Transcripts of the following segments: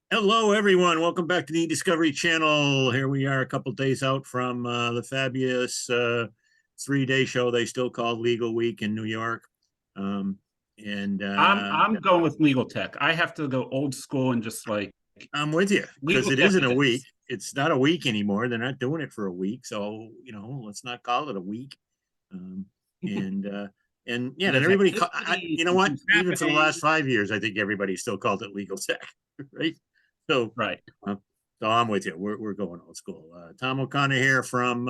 Hello, everyone. Welcome back to the Discovery Channel. Here we are a couple days out from the fabulous 3-day show they still call Legal Week in New York. Um, and I'm going with legal tech. I have to go old school and just like I'm with you because legal it tech isn't it a week. is. It's not a week anymore. They're not doing it for a week. So, let's not call it a week. Um, and uh, and yeah, and There's everybody, activities you know and what? things Even for the happening. last 5 years, I think everybody still called it legal tech, right? So, Right. uh, so I'm with you. We're going old school. Tom O'Connor here from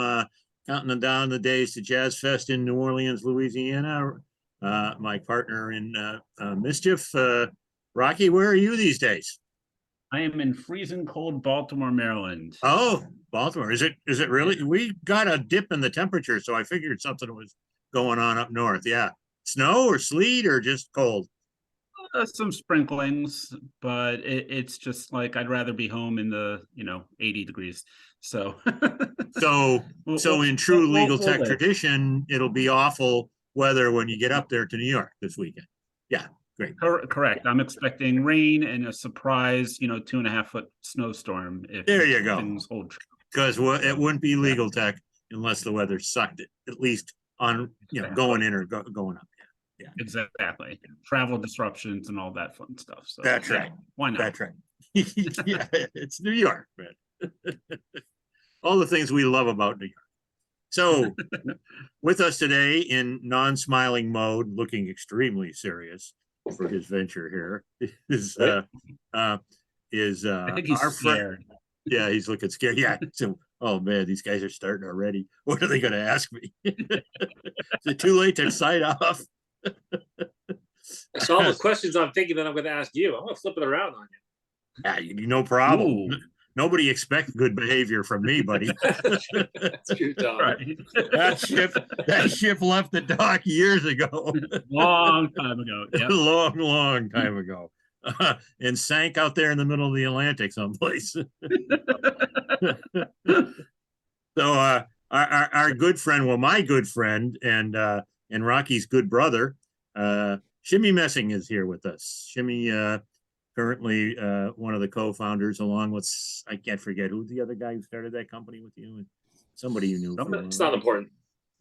counting down the days to Jazz Fest in New Orleans, Louisiana. My partner in mischief, Rocky. Where are you these days? I am in freezing cold Baltimore, Maryland. Oh, Baltimore. Is it Yeah. really? We got a dip in the temperature, so I figured something was going on up north. Yeah. Snow or sleet or just cold? Some sprinklings, but it's just like I'd rather be home in the 80 degrees. So So we'll, so we'll, in we'll, true we'll legal we'll tech live. tradition, it'll be awful weather when you get up there to New York this weekend. Yeah, great. Correct. I'm expecting rain and a surprise, 2.5 foot snowstorm There if you go. things hold true. Because it So wouldn't be yeah, legal tech unless the weather sucked it, at least on exactly. going in or going up. Yeah, Exactly. Travel disruptions and all that fun stuff. So that's yeah, right. why not? That's right. Yeah, it's New York, man. All the things we love about New York. So, with us today in non-smiling mode, looking extremely serious for his venture here, is Right? uh, I think he's our friend. scared. Yeah, he's looking scared. Yeah. So, oh man, these guys are starting already. What are they going to ask me? Is it too late to sign off? So all the questions I'm thinking that I'm going to ask you, I'm going to flip it around on Yeah, no problem. Ooh, Nobody expects good behavior from me, buddy. you. That's true, Tom. right. that ship that ship left the dock years ago. Long time ago. Yep. Long, long time ago. And sank out there in the middle of the Atlantic someplace. So our good friend, well, my good friend and Rocky's good brother, Shimmy Messing is here with us. Shimmy currently one of the co-founders, along with I can't forget who the other guy who started that company with you, somebody you knew for It's not important.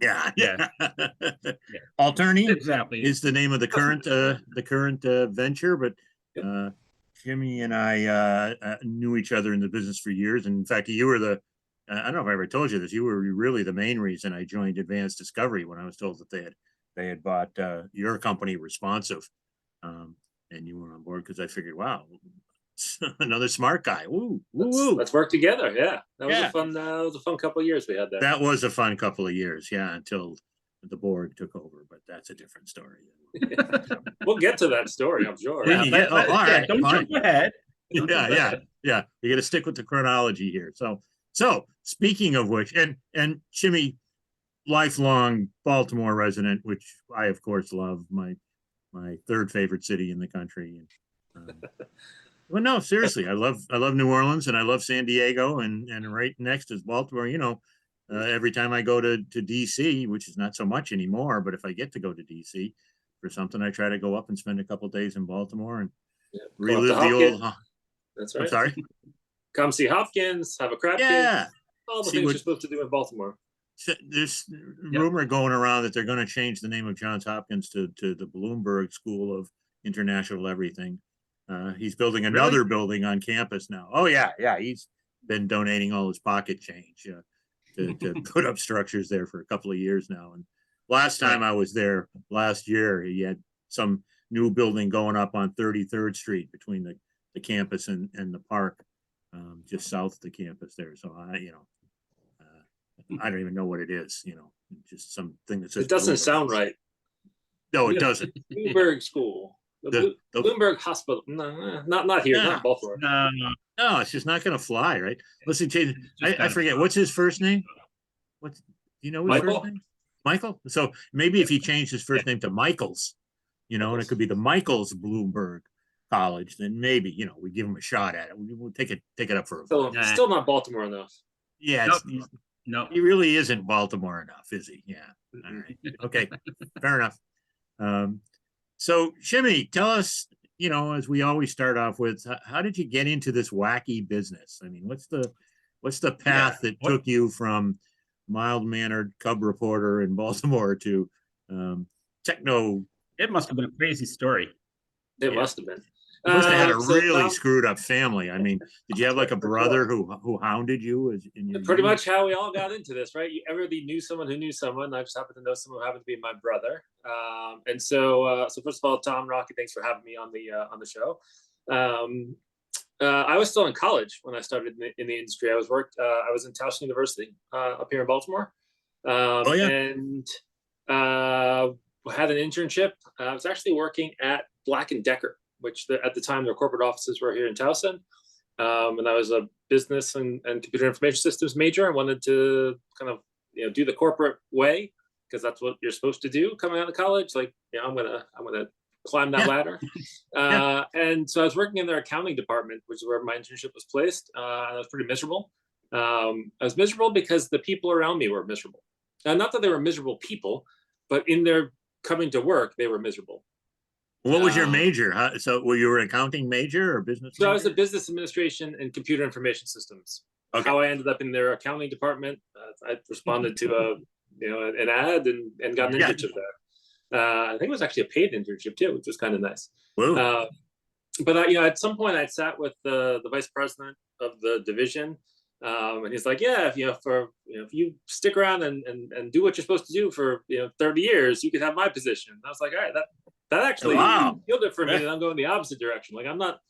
yeah. Yeah. Yeah. Altorney Exactly. is the name of the current venture, but Yep. Jimmy and I knew each other in the business for years. And in fact, you were the I don't know if I ever told you this. You were really the main reason I joined Advanced Discovery when I was told that they had bought your company, Responsive, and you were on board because I figured, wow, another smart guy. Woo, woo, woo. Let's work together. Yeah, that was a Yeah, fun. That was a fun couple of years we had there. that was a fun couple of years. Yeah, until the Borg took over, but that's a different story. We'll get to that story, I'm sure. Yeah, All yeah, right, don't fine. jump ahead. Don't Yeah, jump yeah, ahead. yeah. You got to stick with the chronology here. So speaking of which, and Shimmy, lifelong Baltimore resident, which I of course love, my third favorite city in the country. And well, no, seriously, I love New Orleans and I love San Diego, and right next is Baltimore. Every time I go to DC, which is not so much anymore, but if I get to go to DC for something, I try to go up and spend a couple days in Baltimore and Yeah. Come up to relive the Hopkins. old. That's I'm right. sorry. Come see Hopkins, have a crab cake. Yeah. All the See things what you're supposed to do in Baltimore. there's Yep. rumor going around that they're going to change the name of Johns Hopkins to the Bloomberg School of International Everything. He's building Really? another building on campus now. Oh yeah, yeah. He's been donating all his pocket change to put up structures there for a couple of years now. And last time Right. I was there last year, he had some new building going up on 33rd Street between the campus and the park, just south of the campus there. So I don't even know what it is, just something that says It doesn't Bloomberg. sound right. No, it doesn't. Bloomberg School, The Bloomberg Hospital. No, not here, Yeah. not Baltimore. No, No, it's just not going to fly, right? Listen, change. it's just I gotta forget be. what's his first name. Do you know his first Michael? name? Michael. So maybe if he changed his first name to Michaels, and it could be the Michaels Bloomberg College, then maybe we give him a shot at it. We'll take it up for a vote. Still, Nah. still not Baltimore enough. Yeah, Nope. No. he really isn't Baltimore enough, is he? Yeah. All right. Okay. Fair enough. So Shimmy, tell us you know, as we always start off with, how did you get into this wacky business? I mean, what's the path that took you from mild-mannered cub reporter in Baltimore to techno? It must have been a crazy story. It Yeah. must have been. You must have had a So really Tom, screwed up family. I mean, did you have like a For brother sure. who hounded you in your Pretty youth? much how we all got into this, right? Everybody knew someone who knew someone. I just happened to know someone who happened to be my brother. And so first of all, Tom, Rocky, thanks for having me on the show. I was still in college when I started in the industry. I was in Towson University up here in Baltimore, Oh yeah. and had an internship. I was actually working at Black and Decker, which at the time their corporate offices were here in Towson. And I was a business and computer information systems major. I wanted to kind of do the corporate way because that's what you're supposed to do coming out of college. Like, I'm gonna climb that ladder. And so I was working in their accounting department, which is where my internship was placed. And I was pretty miserable. I was miserable because the people around me were miserable. Not that they were miserable people, but in their coming to work, they were miserable. What was your major? So were you an accounting major or business So major? I was a business administration and computer information systems. Okay. How I ended up in their accounting department, I responded to an ad and got an internship there. I think it was actually a paid internship too, which was kind of nice. But at some point I sat with the vice president of the division, and he's like, "Yeah, if you stick around and do what you're supposed to do for 30 years, you could have my position." And I was like, "All right, that actually feel it for me that I'm going the opposite direction. Like I'm not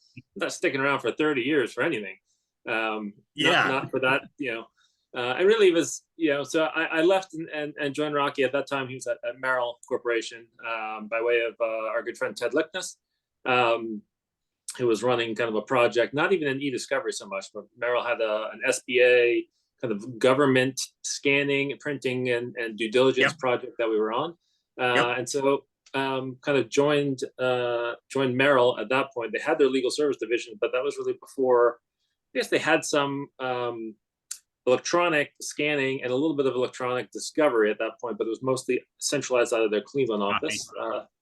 sticking around for 30 years for anything. Not for that, I really was, so I left and joined Rocky. At that time, he was at Merrill Corporation by way of our good friend Ted Lickness, who was running kind of a project, not even an e-discovery so much, but Merrill had an SBA kind of government scanning, printing, and due diligence project that we were on. And so kind of joined Merrill at that point. They had their legal service division, but that was really before. I guess they had some electronic scanning and a little bit of electronic discovery at that point, but it was mostly centralized out of their Cleveland office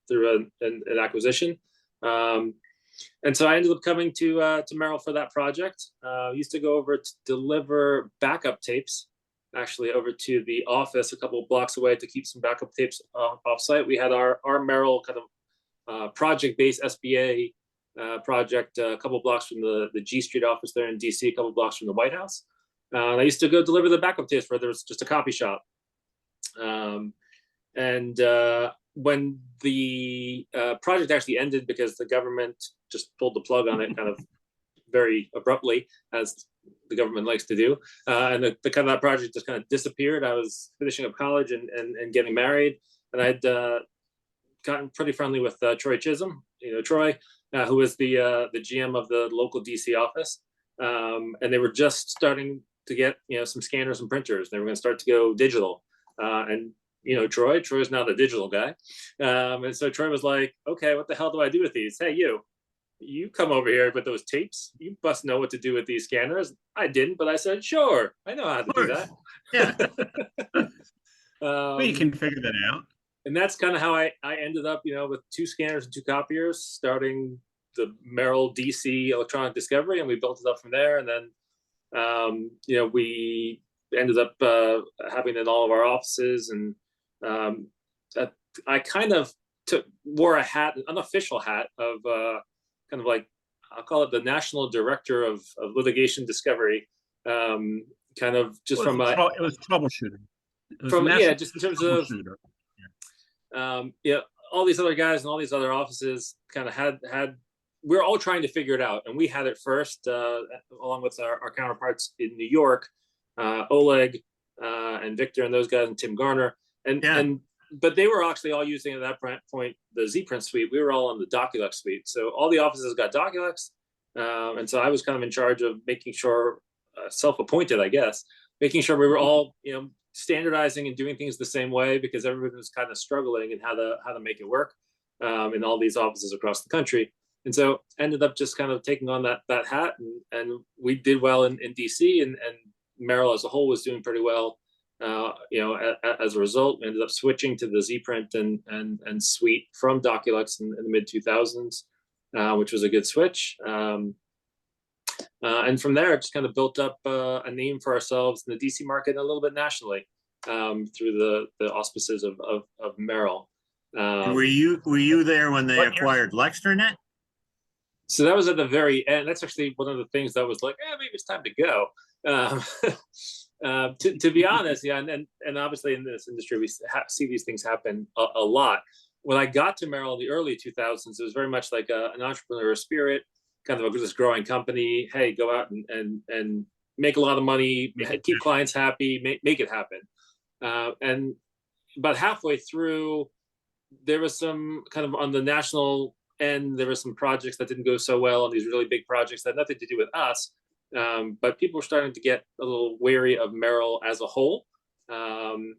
through an acquisition. And so I ended up coming to Merrill for that project. Used to go over to deliver backup tapes, actually over to the office a couple of blocks away to keep some backup tapes off-site. We had our Merrill kind of project-based SBA project a couple of blocks from the G Street office there in DC, a couple of blocks from the White House. I used to go deliver the backup tapes where there was just a copy shop. When the project actually ended because the government just pulled the plug on it kind of very abruptly, as the government likes to do, and the kind of that project just kind of disappeared. I was finishing up college and getting married, and I'd gotten pretty friendly with Troy Chisholm, Troy, who was the GM of the local DC office, and they were just starting to get some scanners and printers. They were going to start to go digital, and Troy's now the digital guy. And so Troy was like, "Okay, what the hell do I do with these? Hey, you come over here with those tapes. You must know what to do with these scanners." I didn't, but I said, "Sure, I know how to do that." Yeah. Well, you can figure that out. And that's kind of how I ended up, with 2 scanners and 2 copiers, starting the Merrill DC electronic discovery, and we built it up from there. And then, we ended up having it in all of our offices, and I kind of wore a hat, an unofficial hat of kind of like, I'll call it the National Director of Litigation Discovery, kind of just it was troubleshooting. Just in terms of all these other guys and all these other offices kind of had we're all trying to figure it out, and we had it first along with our counterparts in New York, Oleg and Victor and those guys, and Tim Garner, but they were actually all using at that point the zPrint suite. We were all on the DocuLux suite, so all the offices got DocuLux, and so I was kind of in charge of making sure, self-appointed, I guess, making sure we were all standardizing and doing things the same way, because everyone was kind of struggling in how to make it work in all these offices across the country. And so ended up just kind of taking on that hat, and we did well in DC, and Merrill as a whole was doing pretty well. As a result, we ended up switching to the zPrint and suite from DocuLux in the mid 2000s. which was a good switch. And from there, just kind of built up a name for ourselves in the DC market and a little bit nationally through the auspices of Merrill. Were you there when they acquired LextraNet? So that was at the very end. That's actually one of the things that was like, maybe it's time to go. To be honest, yeah, and obviously in this industry we see these things happen a lot. When I got to Merrill in the early 2000s, it was very much like an entrepreneurial spirit, kind of this growing company. Hey, go out and make a lot of money, keep clients happy, make it happen. And about halfway through, there was some kind of on the national end, there were some projects that didn't go so well, and these really big projects that had nothing to do with us. But people were starting to get a little wary of Merrill as a whole. And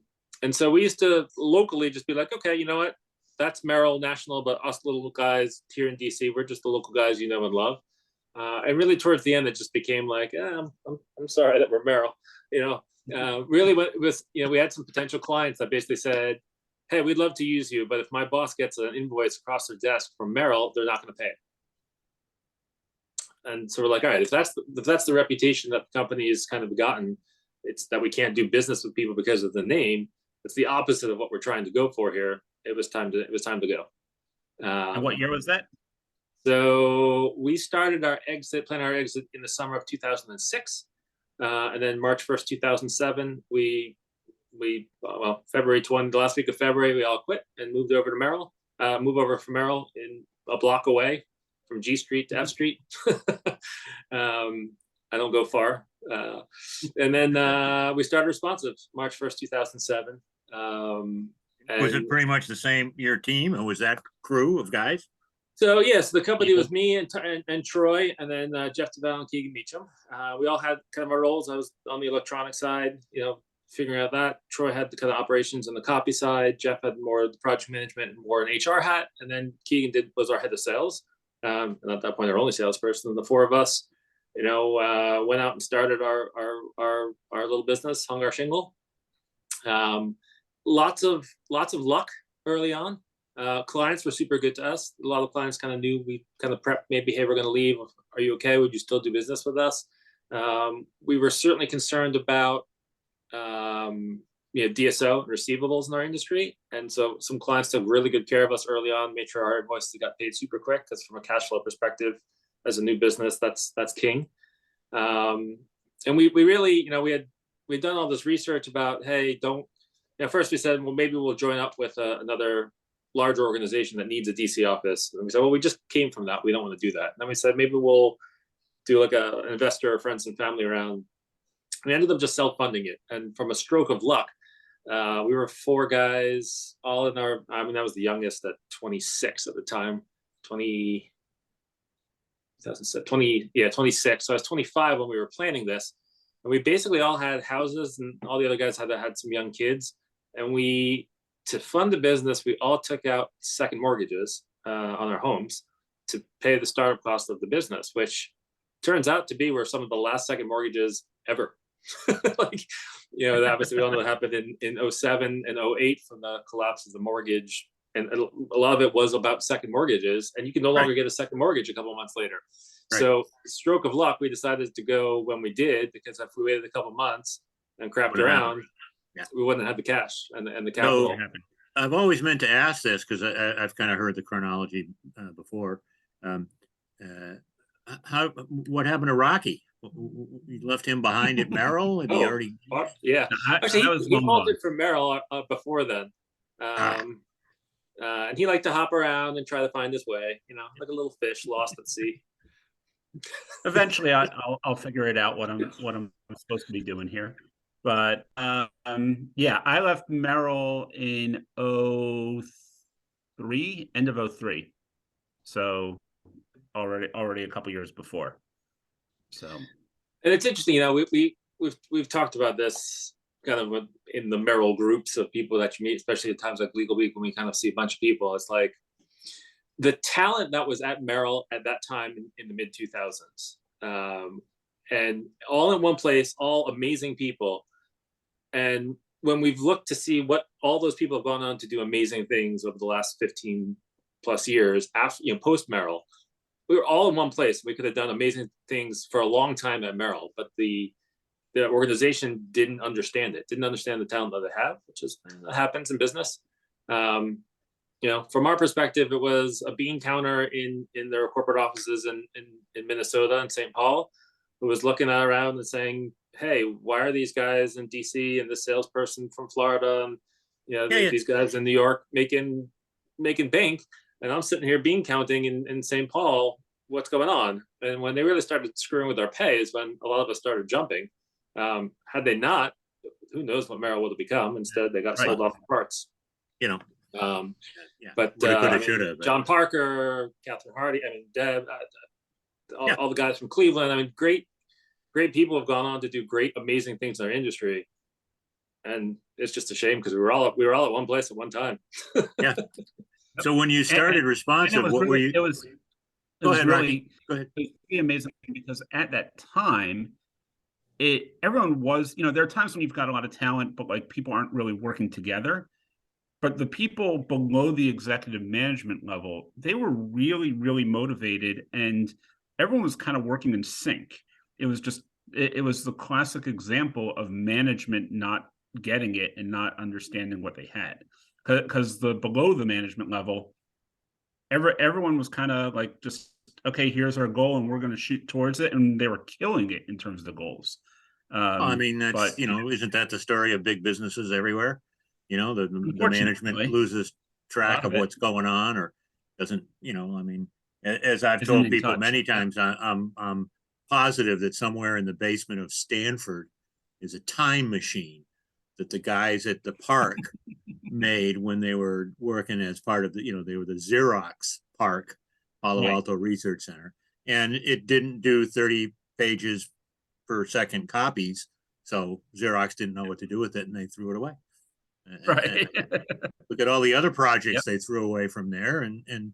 so we used to locally just be like, okay, you know what? That's Merrill National, but us little guys here in DC, we're just the local guys you know and love. And really towards the end, it just became like, I'm sorry that we're Merrill. Really what it was, we had some potential clients that basically said, hey, we'd love to use you, but if my boss gets an invoice across their desk from Merrill, they're not going to pay it. And so we're like, all right, if that's the reputation that the company has kind of gotten, it's that we can't do business with people because of the name. It's the opposite of what we're trying to go for here. It was time to go. And what year was that? So we started our exit in the summer of 2006, and then March 1st, 2007, February 20, the last week of February, we all quit and moved over to Merrill. Move over from Merrill in a block away from G Street to F Street. I don't go far. And then we started Responsive March 1st, 2007. Was it pretty much the same, your team, or was that crew of guys? So yes, the company was me and Troy, and then Jeff DeVal and Keegan Meacham. We all had kind of our roles. I was on the electronic side, figuring out that. Troy had the kind of operations on the copy side. Jeff had more of the project management and more an HR hat, and then Keegan was our head of sales. And at that point, our only salesperson. And the four of us, went out and started our little business, hung our shingle. Lots of luck early on. Clients were super good to us. A lot of clients kind of knew we kind of prepped, maybe, hey, we're going to leave. Are you okay? Would you still do business with us? We were certainly concerned about DSO receivables in our industry, and so some clients took really good care of us early on, made sure our invoices got paid super quick, because from a cash flow perspective, as a new business, that's king. And we really, we'd done all this research about, hey, first we said, well, maybe we'll join up with another larger organization that needs a DC office. And we said, well, we just came from that, we don't want to do that. And then we said, maybe we'll do like an investor or friends and family round. We ended up just self-funding it. And from a stroke of luck, we were four guys, all in our, I was the youngest at 26 at the time, 26. So I was 25 when we were planning this. And we basically all had houses, and all the other guys had some young kids. And to fund the business, we all took out second mortgages on our homes to pay the startup cost of the business, which turns out to be were some of the last second mortgages ever. Obviously we all know what happened in 07 and 08 from the collapse of the mortgage. And a lot of it was about second mortgages, and you can no longer get a second mortgage a couple of months later. Right. So stroke of luck, we decided to go when we did, because if we waited a couple of months and crapped around, we wouldn't have the cash and the capital. No, I've always meant to ask this, because I've kind of heard the chronology before. What happened to Rachi? You left him behind at Merrill? And he already... Yeah. Actually, he folded from Merrill before then. And he liked to hop around and try to find his way, like a little fish lost at sea. Eventually, I'll figure it out what I'm supposed to be doing here. But I left Merrill in 03, end of 03. So already a couple years before. So, and it's interesting, we've talked about this kind of in the Merrill groups of people that you meet, especially at times like Legal Week, when we kind of see a bunch of people. It's like the talent that was at Merrill at that time in the mid 2000s, and all in one place, all amazing people. And when we've looked to see what all those people have gone on to do amazing things over the last 15 plus years after, post Merrill, we were all in one place. We could have done amazing things for a long time at Merrill, but the organization didn't understand it, didn't understand the talent that they have, which is happens in business. You know, from our perspective, it was a bean counter in their corporate offices in Minnesota and St. Paul, who was looking around and saying, "Hey, why are these guys in DC and the salesperson from Florida and these guys in New York making bank, and I'm sitting here bean counting in St. Paul? What's going on?" And when they really started screwing with our pay is when a lot of us started jumping. Had they not, who knows what Merrill would have become? Instead, they got sold off in parts. You know. But John Parker, Catherine Hardy, Deb, all the guys from Cleveland. Great people have gone on to do great, amazing things in our industry. And it's just a shame because we were all at one place at one time. Yeah. So when you started Responsive, what were you? It was really amazing because at that time, everyone was, there are times when you've got a lot of talent, but like people aren't really working together. But the people below the executive management level, they were really, really motivated, and everyone was kind of working in sync. It was just, it was the classic example of management not getting it and not understanding what they had. Because the below the management level, everyone was kind of like, just, okay, here's our goal and we're going to shoot towards it. And they were killing it in terms of the goals. That's, isn't that the story of big businesses everywhere? The management loses track of what's going on or doesn't, as I've told people many times, I'm positive that somewhere in the basement of Stanford is a time machine that the guys at the park made when they were working as part of they were the Xerox Park Palo Alto Research Center. And it didn't do 30 pages per second copies. So Xerox didn't know what to do with it and they threw it away. Right. Look at all the other projects they threw away from there. And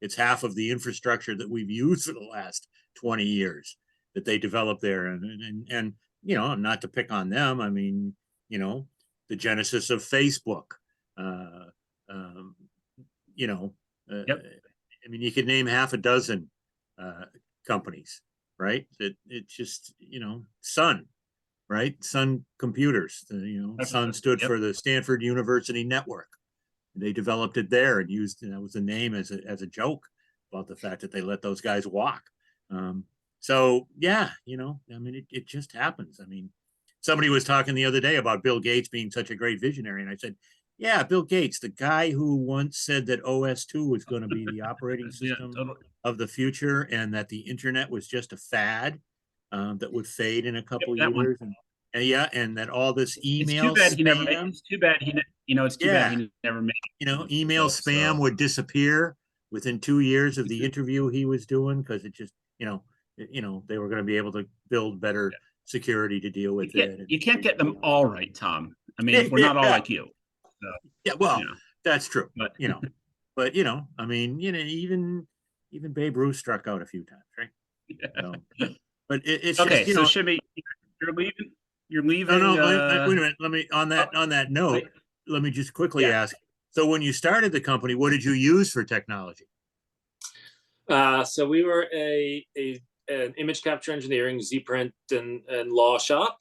it's half of the infrastructure that we've used for the last 20 years that they developed there. And not to pick on them. The genesis of Facebook, you could name half a dozen companies, right? It just, Sun, right? Sun Computers, Sun stood for the Stanford University Network. They developed it there and used, that was the name as a joke about the fact that they let those guys walk. It just happens. Somebody was talking the other day about Bill Gates being such a great visionary. And I said, yeah, Bill Gates, the guy who once said that OS2 was going to be the operating system of the future and that the internet was just a fad that would fade in a couple years. And that all this email spam. It's too bad he never made it. Email spam would disappear within 2 years of the interview he was doing because it just, they were going to be able to build better security to deal with it. You can't get them all right, Tom. We're not all like you. So, that's true. But even Babe Ruth struck out a few times, right? So, but it's okay. Just, so Shimmy, you're leaving. You're leaving. No, wait a minute. Let me on that note. Let me just quickly ask. So when you started the company, what did you use for technology? So we were an image capture engineering, Zprint and law shop.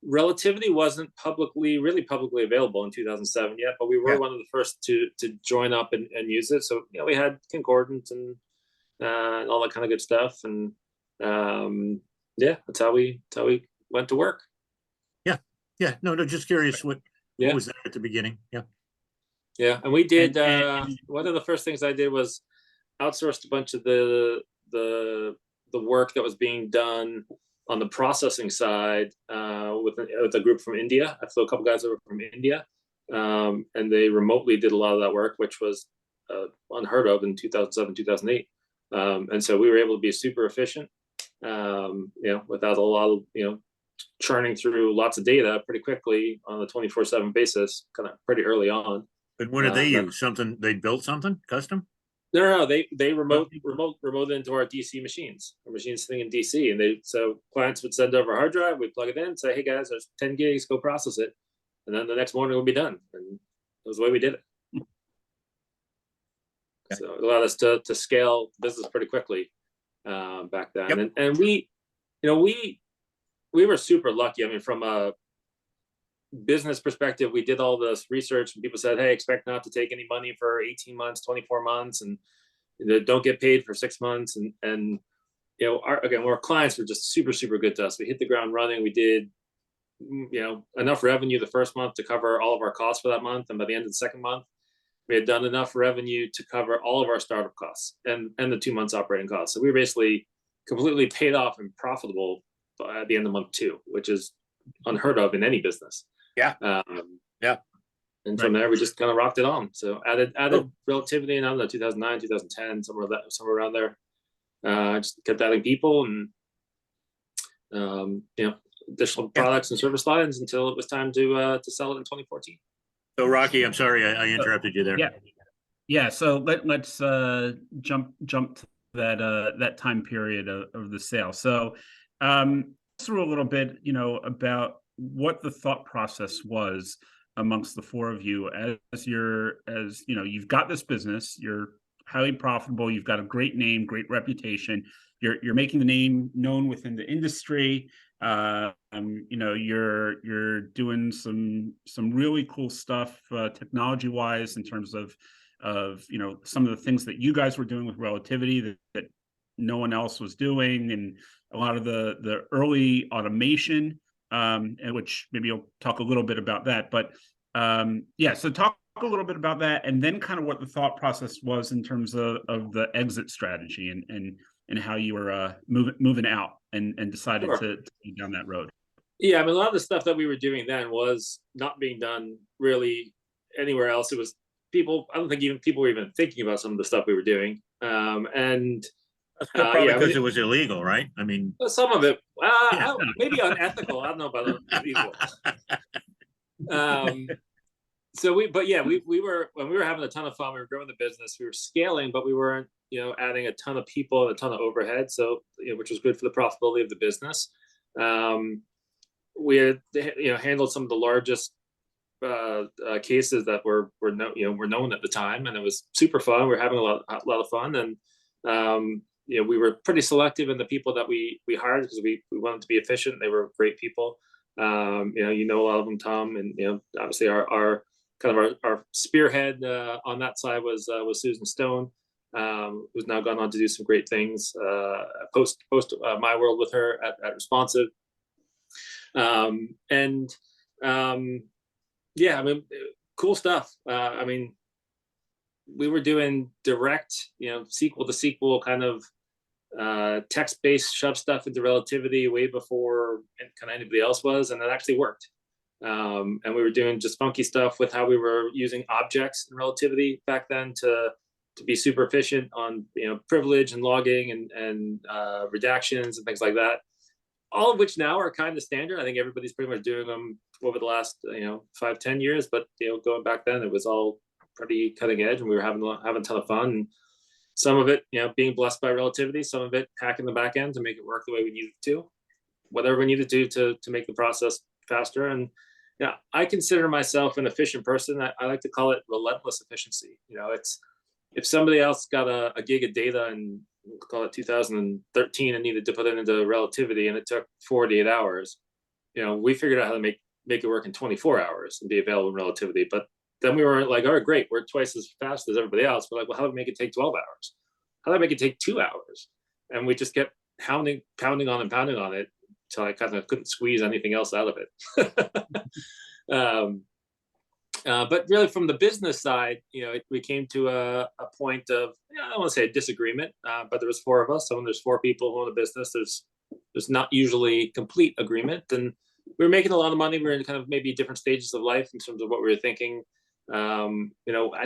Relativity wasn't really publicly available in 2007 yet, but we were one of the first to join up and use it. So we had concordant and all that kind of good stuff, and that's how we went to work. No, just curious what was there at the beginning. And we did one of the first things I did was outsourced a bunch of the work that was being done on the processing side with a group from India. I flew a couple guys over from India, and they remotely did a lot of that work, which was unheard of in 2007, 2008. And so we were able to be super efficient, without a lot of, churning through lots of data pretty quickly on a 24/7 basis, kind of pretty early on. But what did they use? Something they built something custom? No, they remote into our DC machines. Our machines sitting in DC, and so clients would send over a hard drive, we'd plug it in, say, hey guys, there's 10 gigs, go process it, and then the next morning it would be done. And it was the way we did it. So it allowed us to scale the business pretty quickly back then. Yep. And we, we were super lucky. I mean, from a business perspective, we did all this research and people said, hey, expect not to take any money for 18 months, 24 months, and don't get paid for 6 months. And our clients were just super, super good to us. We hit the ground running. We did, enough revenue the first month to cover all of our costs for that month. And by the end of the second month, we had done enough revenue to cover all of our startup costs and the 2 months operating costs. So we were basically completely paid off and profitable at the end of month 2, which is unheard of in any business. Yeah. Yeah. And from there, we just kind of rocked it on. So added relativity in, I don't know, 2009, 2010, somewhere around there. Just kept adding people and, additional products and service lines until it was time to sell it in 2014. So Rachi, I'm sorry, I interrupted you there. Yeah. So let's jump to that time period of the sale. So through a little bit, about what the thought process was amongst the 4 of you as you've got this business, you're highly profitable, you've got a great name, great reputation, you're making the name known within the industry. You're doing some really cool stuff technology wise in terms of some of the things that you guys were doing with Relativity that no one else was doing, and a lot of the early automation, and which maybe you'll talk a little bit about that. But so talk a little bit about that, and then kind of what the thought process was in terms of the exit strategy and how you were moving out and decided to go down that road. Yeah, I mean, a lot of the stuff that we were doing then was not being done really anywhere else. It was people. I don't think even people were even thinking about some of the stuff we were doing. And probably because it was illegal, right? I mean, some of it, maybe unethical. I don't know about illegal. So we were, when we were having a ton of fun, we were growing the business, we were scaling, but we weren't, adding a ton of people and a ton of overhead. So, which was good for the profitability of the business. We had, handled some of the largest cases that were known at the time, and it was super fun. We were having a lot of fun, and we were pretty selective in the people that we hired because we wanted to be efficient. They were great people. A lot of them, Tom, and obviously our kind of our spearhead on that side was Susan Stone, who's now gone on to do some great things post my world with her at Responsive. Cool stuff. We were doing direct, SQL to SQL kind of text-based shove stuff into Relativity way before kind of anybody else was, and it actually worked. And we were doing just funky stuff with how we were using objects in Relativity back then to be super efficient on privilege and logging and redactions and things like that. All of which now are kind of standard. I think everybody's pretty much doing them over the last 5-10 years. But going back then, it was all pretty cutting edge, and we were having a ton of fun. And some of it, being blessed by Relativity, some of it hacking the back end to make it work the way we needed to, whatever we needed to make the process faster. And I consider myself an efficient person. I like to call it relentless efficiency. It's if somebody else got a gig of data in, we'll call it 2013, and needed to put it into Relativity, and it took 48 hours, we figured out how to make it work in 24 hours and be available in Relativity. But then we were like, all right, great, we're twice as fast as everybody else. We're like, well, how do we make it take 12 hours? How do I make it take 2 hours? And we just kept pounding on it until I kind of couldn't squeeze anything else out of it. But really, from the business side, we came to a point of, I don't want to say a disagreement, but there was 4 of us. So when there's 4 people who own a business, there's not usually complete agreement. And we were making a lot of money. We were in kind of maybe different stages of life in terms of what we were thinking. I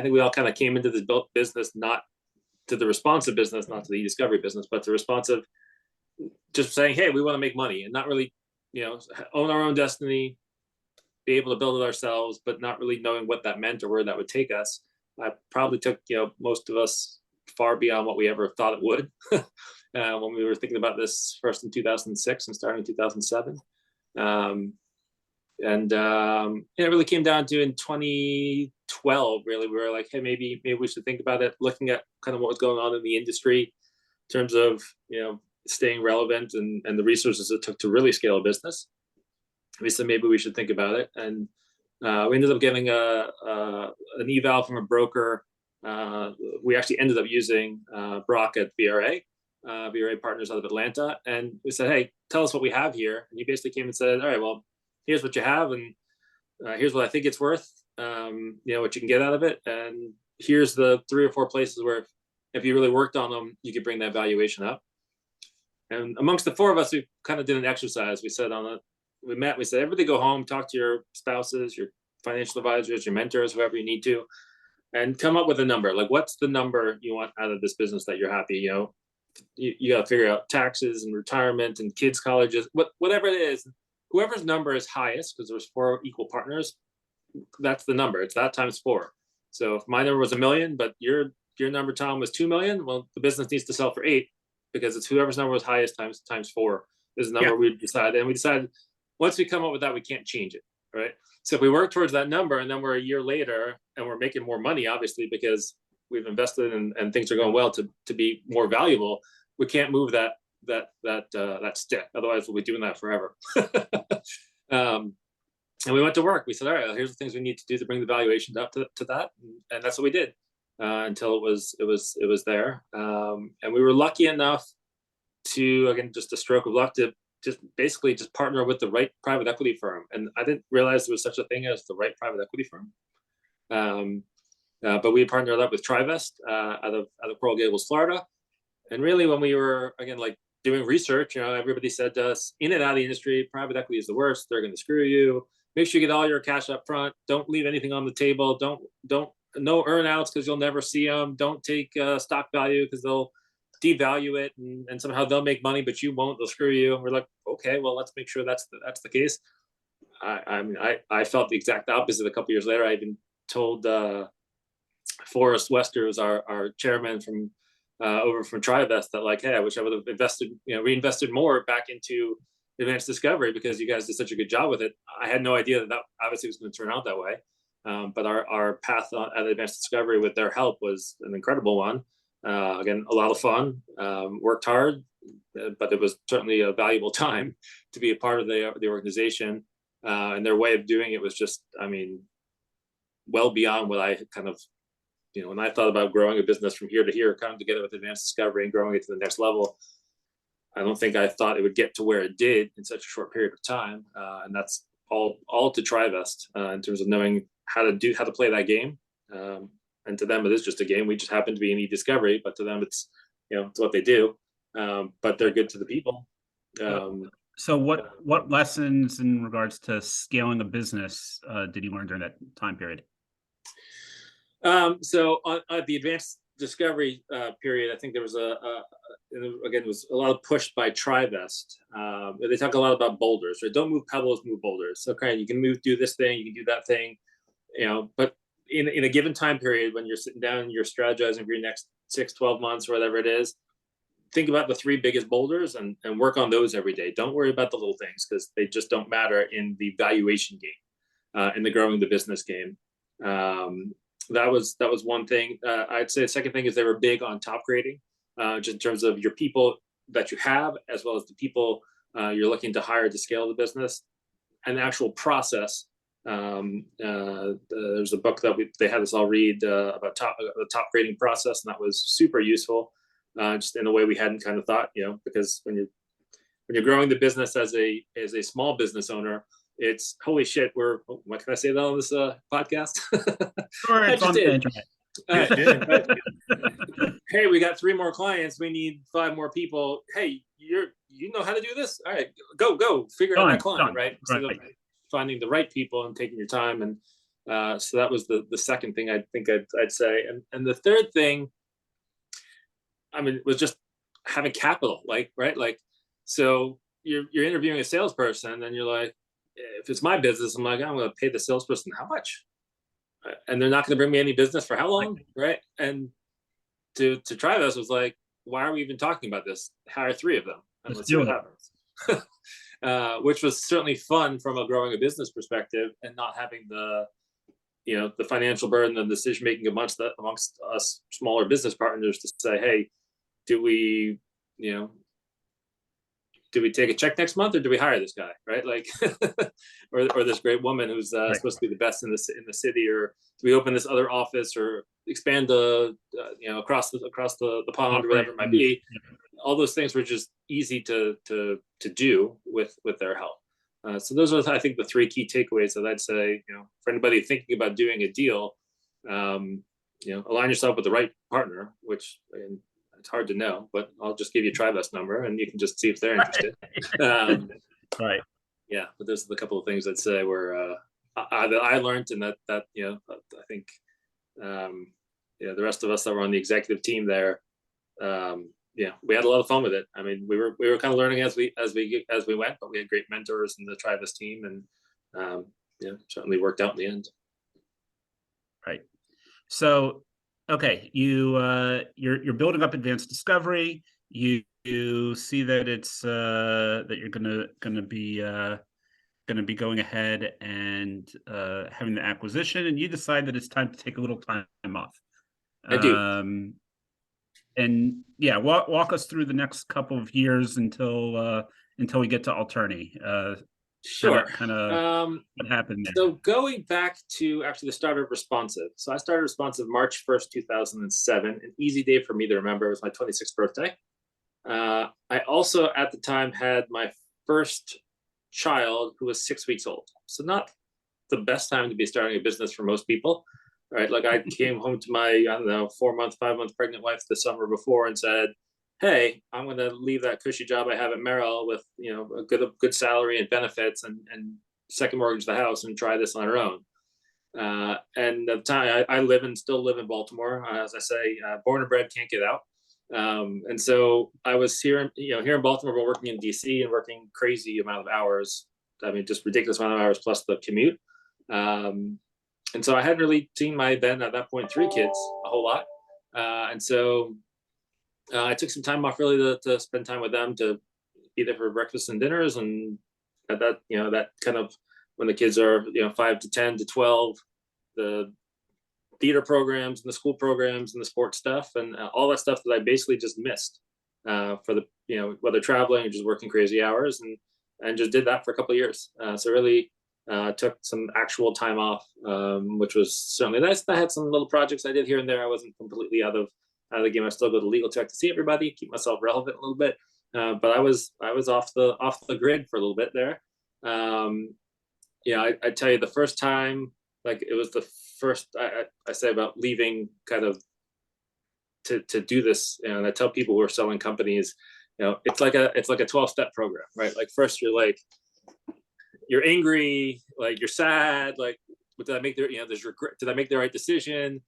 think we all kind of came into this business, not to the Responsive business, not to the e-discovery business, but to Responsive, just saying, hey, we want to make money, and not really, own our own destiny, be able to build it ourselves, but not really knowing what that meant or where that would take us. I probably took, most of us far beyond what we ever thought it would when we were thinking about this first in 2006 and starting in 2007. it really came down to in 2012. Really, we were like, hey, maybe we should think about it. Looking at kind of what was going on in the industry in terms of staying relevant and the resources it took to really scale a business. We said maybe we should think about it, and we ended up getting an eval from a broker. We actually ended up using Brock at VRA Partners out of Atlanta, and we said, hey, tell us what we have here. And he basically came and said, all right, well, here's what you have, and here's what I think it's worth, what you can get out of it, and here's the 3 or 4 places where if you really worked on them, you could bring that valuation up. And amongst the 4 of us, we kind of did an exercise. We said we met, we said, everybody go home, talk to your spouses, your financial advisors, your mentors, whoever you need to, and come up with a number. Like, what's the number you want out of this business that you're happy? You got to figure out taxes and retirement and kids' colleges, whatever it is. Whoever's number is highest, because there's 4 equal partners, that's the number. It's that times 4. So if my number was $1 million, but your number, Tom, was $2 million, well, the business needs to sell for 8, because it's whoever's number was highest times 4 is the number we decided. And we decided once we come up with that, we can't change it, right? So if we work towards that number, and then we're a year later and we're making more money, obviously, because we've invested and things are going well to be more valuable, we can't move that stick. Otherwise, we'll be doing that forever. And we went to work. We said, all right, here's the things we need to do to bring the valuation up to that, and that's what we did until it was there. And we were lucky enough to, again, just a stroke of luck, to basically partner with the right private equity firm. And I didn't realize there was such a thing as the right private equity firm. But we partnered up with Trivest out of Coral Gables, Florida. And really, when we were, again, like doing research, everybody said to us, in and out of the industry, private equity is the worst. They're going to screw you. Make sure you get all your cash up front. Don't leave anything on the table. No earn-outs, because you'll never see them. Don't take stock value, because they'll devalue it and somehow they'll make money, but you won't. They'll screw you. And we're like, okay, well, let's make sure that's the case. I felt the exact opposite a couple years later. I even told Forrest Wester, who's our chairman from over from Trivest, that like, hey, I wish I would have reinvested more back into advanced discovery, because you guys did such a good job with it. I had no idea that obviously was going to turn out that way. But our path at advanced discovery with their help was an incredible one. Again, a lot of fun, worked hard, but it was certainly a valuable time to be a part of the organization. And their way of doing it was just, well beyond what I kind of, when I thought about growing a business from here to here, coming together with advanced discovery and growing it to the next level, I don't think I thought it would get to where it did in such a short period of time. And that's all to Trivest in terms of knowing how to play that game. And to them, it is just a game. We just happen to be in e-discovery, but to them, it's it's what they do. But they're good to the people. So what lessons in regards to scaling a business did you learn during that time period? So at the advanced discovery period, I think there was it was a lot of push by Trivest. They talk a lot about boulders, right? Don't move pebbles, move boulders. Okay, you can do this thing, you can do that thing, but in a given time period, when you're sitting down and you're strategizing for your next 6-12 months or whatever it is, think about the 3 biggest boulders and work on those every day. Don't worry about the little things, because they just don't matter in the valuation game, in the growing the business game. That was one thing. I'd say the second thing is they were big on top grading, just in terms of your people that you have, as well as the people you're looking to hire to scale the business, and the actual process. There's a book that they had us all read about the top grading process, and that was super useful, just in a way we hadn't kind of thought, because when you're growing the business as a small business owner, it's holy shit. What can I say that on this podcast? Sure, it's on the internet. Hey, we got 3 more clients. We need 5 more people. Hey, you know how to do this? All right, go figure out that client, right? Instead of finding the right people and taking your time. And so that was the second thing I think I'd say. And the third thing, was just having capital, right? So you're interviewing a salesperson, and you're like, if it's my business, I'm like, I'm going to pay the salesperson how much? And they're not going to bring me any business for how long, right? And to Trivest was like, why are we even talking about this? Hire 3 of them, and let's see what happens. which was certainly fun from a growing a business perspective and not having the financial burden and decision making amongst us smaller business partners to say, hey, do we take a check next month or do we hire this guy, right? Like, or this great woman who's supposed to be the best in the city, or do we open this other office or expand across the pond or whatever it might be. All those things were just easy to do with their help. So those are, I think, the three key takeaways that I'd say, for anybody thinking about doing a deal, align yourself with the right partner, which again, it's hard to know, but I'll just give you TriVest number and you can just see if they're interested. Right. Yeah, but those are the couple of things I'd say were that I learned, and that I think the rest of us that were on the executive team there, we had a lot of fun with it. I mean, we were kind of learning as we went, but we had great mentors in the TriVest team, and certainly worked out in the end. Right. So, okay, you're building up advanced discovery. You see that it's that you're gonna be going ahead and having the acquisition, and you decide that it's time to take a little time off. I do. And yeah, walk us through the next couple of years until we get to Altorney. Sure. Kind of what happened there. So going back to actually the start of Responsive. So I started Responsive March 1st, 2007. An easy day for me to remember. It was my 26th birthday. I also at the time had my first child, who was 6 weeks old. So not the best time to be starting a business for most people. Right, like I came home to my 5-month pregnant wife the summer before and said, "Hey, I'm going to leave that cushy job I have at Merrill with a good salary and benefits and second mortgage the house and try this on our own." And at the time, I still live in Baltimore. As I say, born and bred, can't get out. And so I was here in Baltimore, but working in DC and working crazy amount of hours. I mean, just ridiculous amount of hours plus the commute. And so I hadn't really seen my then at that point 3 kids a whole lot. And so I took some time off really to spend time with them, to be there for breakfast and dinners. And at that, that kind of when the kids are, 5 to 10 to 12, the theater programs and the school programs and the sports stuff and all that stuff that I basically just missed for the, whether traveling or just working crazy hours, and just did that for a couple of years. So really, took some actual time off, which was certainly nice. I had some little projects I did here and there. I wasn't completely out of the game. I still go to legal tech to see everybody, keep myself relevant a little bit. But I was off the grid for a little bit there. I tell you, the first time, like it was the first I say about leaving kind of to do this. And I tell people who are selling companies, it's like a 12-step program, right? Like first you're angry, like you're sad, like did I make there's regret, did I make the right decision?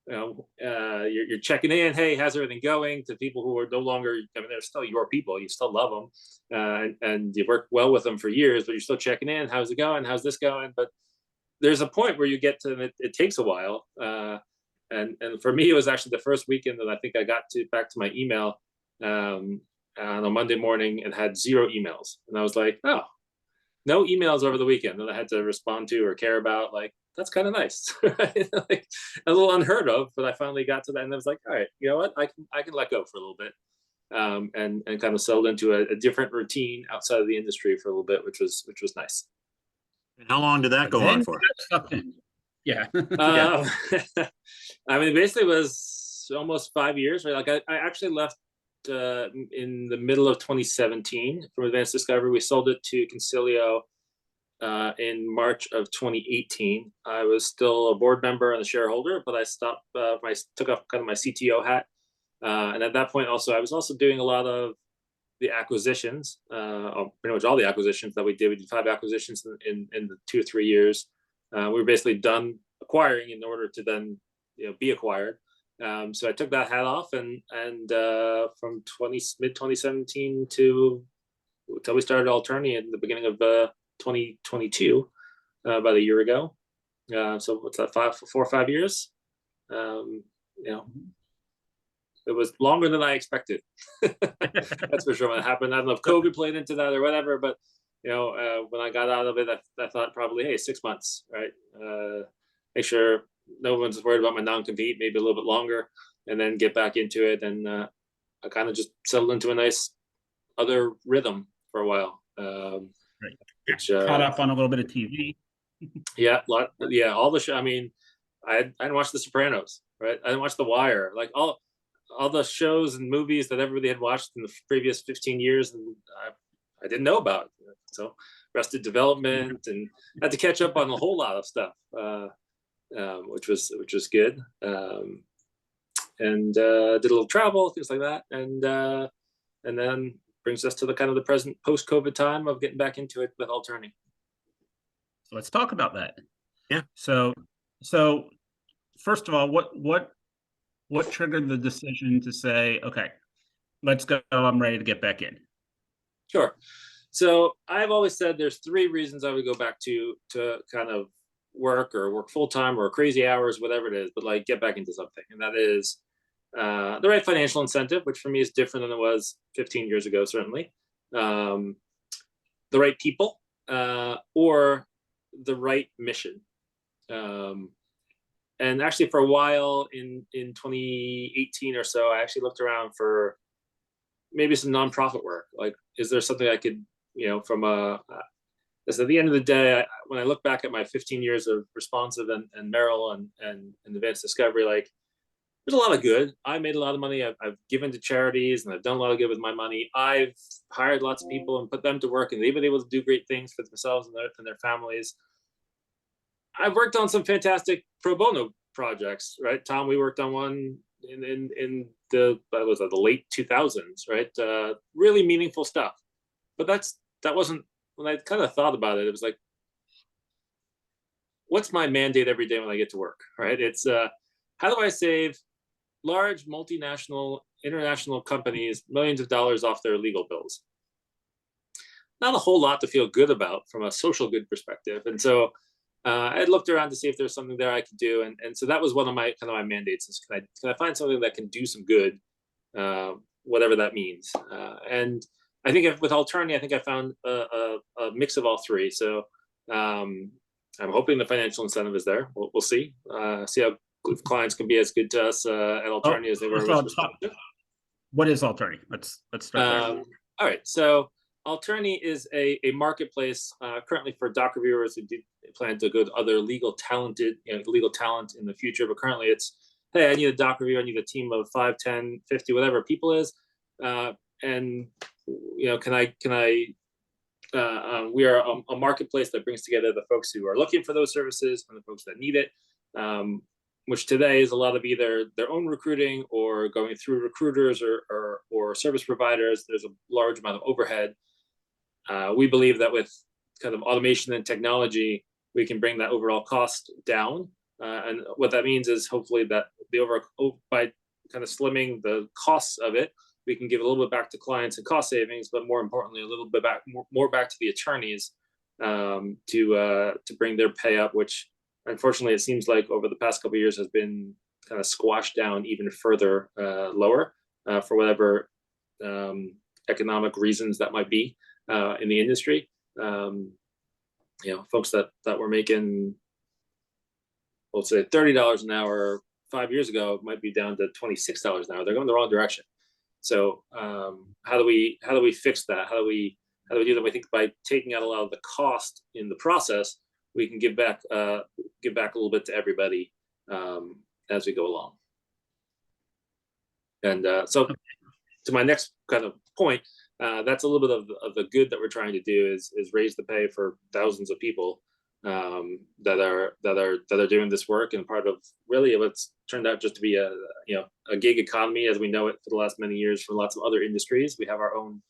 You're checking in, hey, how's everything going, to people who are no longer, I mean, they're still your people, you still love them, and you work well with them for years, but you're still checking in, how's it going, how's this going? But there's a point where you get to it takes a while, and for me it was actually the first weekend that I think I got back to my email on a Monday morning and had 0 emails, and I was like, oh, no emails over the weekend that I had to respond to or care about. Like, that's kind of nice, right? Like a little unheard of, but I finally got to that, and I was like, all right, you know what? I can let go for a little bit, and kind of settled into a different routine outside of the industry for a little bit, which was nice. And how long did that go on for? Yeah. I mean, basically, it was almost 5 years, right? Like I actually left in the middle of 2017 from Advanced Discovery. We sold it to Consilio in March of 2018. I was still a board member and a shareholder, but I stopped. I took off kind of my CTO hat, and at that point, also I was also doing a lot of the acquisitions. Pretty much all the acquisitions that we did. We did 5 acquisitions in the 2 or 3 years. We were basically done acquiring in order to then be acquired. So I took that hat off, and from mid 2017 till we started Altorney in the beginning of 2022, about a year ago. So what's that? 4 or 5 years. It was longer than I expected. That's for sure. When it happened, I don't know if COVID played into that or whatever, but when I got out of it, I thought probably, hey, 6 months, right? Make sure no one's worried about my non-compete, maybe a little bit longer, and then get back into it. And I kind of just settled into a nice other rhythm for a while. Right. Which, caught up on a little bit of TV. All the show. I mean, I didn't watch The Sopranos, right? I didn't watch The Wire, like all the shows and movies that everybody had watched in the previous 15 years, and I didn't know about. So Arrested Development, and had to catch up on a whole lot of stuff, which was good. And did a little travel, things like that, and then brings us to the kind of the present post-COVID time of getting back into it with Altorney. So let's talk about that. Yeah. So first of all, what triggered the decision to say, okay, let's go, I'm ready to get back in? Sure. So I've always said there's 3 reasons I would go back to kind of work full-time or crazy hours, whatever it is, but like get back into something. And that is the right financial incentive, which for me is different than it was 15 years ago, certainly. The right people, or the right mission. And actually for a while in 2018 or so, I actually looked around for maybe some nonprofit work. Like, is there something I could, from because at the end of the day, when I look back at my 15 years of responsive and Merrill and advanced discovery, like, there's a lot of good. I made a lot of money. I've given to charities, and I've done a lot of good with my money. I've hired lots of people and put them to work, and they've been able to do great things for themselves and their families. I've worked on some fantastic pro bono projects, right? Tom, we worked on one in the late 2000s, right? Really meaningful stuff. But that wasn't, when I kind of thought about it, it was like, what's my mandate every day when I get to work, right? It's how do I save large multinational, international companies millions of dollars off their legal bills? Not a whole lot to feel good about from a social good perspective. And so I looked around to see if there's something there I could do. And so that was one of my mandates, is can I find something that can do some good, whatever that means. And I think with Altorney, I think I found a mix of all 3. So I'm hoping the financial incentive is there. We'll see. See how clients can be as good to us at Altorney as they were. What is Altorney? Let's start there. All right. So Altorney is a marketplace currently for doc reviewers who plan to go to other legal talent in the future. But currently it's, hey, I need a doc reviewer. I need a team of 5, 10, 50, whatever people is. And can I we are a marketplace that brings together the folks who are looking for those services and the folks that need it, which today is a lot of either their own recruiting or going through recruiters or service providers. There's a large amount of overhead. We believe that with kind of automation and technology, we can bring that overall cost down. And what that means is hopefully that by kind of slimming the costs of it, we can give a little bit back to clients and cost savings, but more importantly, a little bit more back to the attorneys to bring their pay up, which unfortunately it seems like over the past couple of years has been kind of squashed down even further lower for whatever economic reasons that might be in the industry. Folks that were making, let's say $30 an hour 5 years ago might be down to $26 an hour. They're going the wrong direction. So how do we fix that? How do we do that? I think by taking out a lot of the cost in the process, we can give back a little bit to everybody as we go along. And so to my next kind of point, that's a little bit of the good that we're trying to do is raise the pay for thousands of people that are doing this work, and part of really what's turned out just to be a gig economy as we know it for the last many years from lots of other industries. We have our own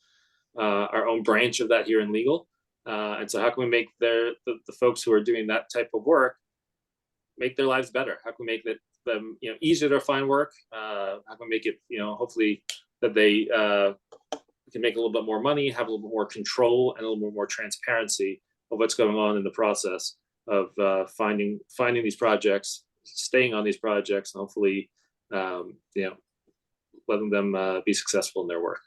branch of that here in legal, and so how can we make the folks who are doing that type of work make their lives better? How can we make them easier to find work? How can we make it hopefully that they can make a little bit more money, have a little bit more control, and a little bit more transparency of what's going on in the process of finding these projects, staying on these projects, and hopefully, letting them be successful in their work.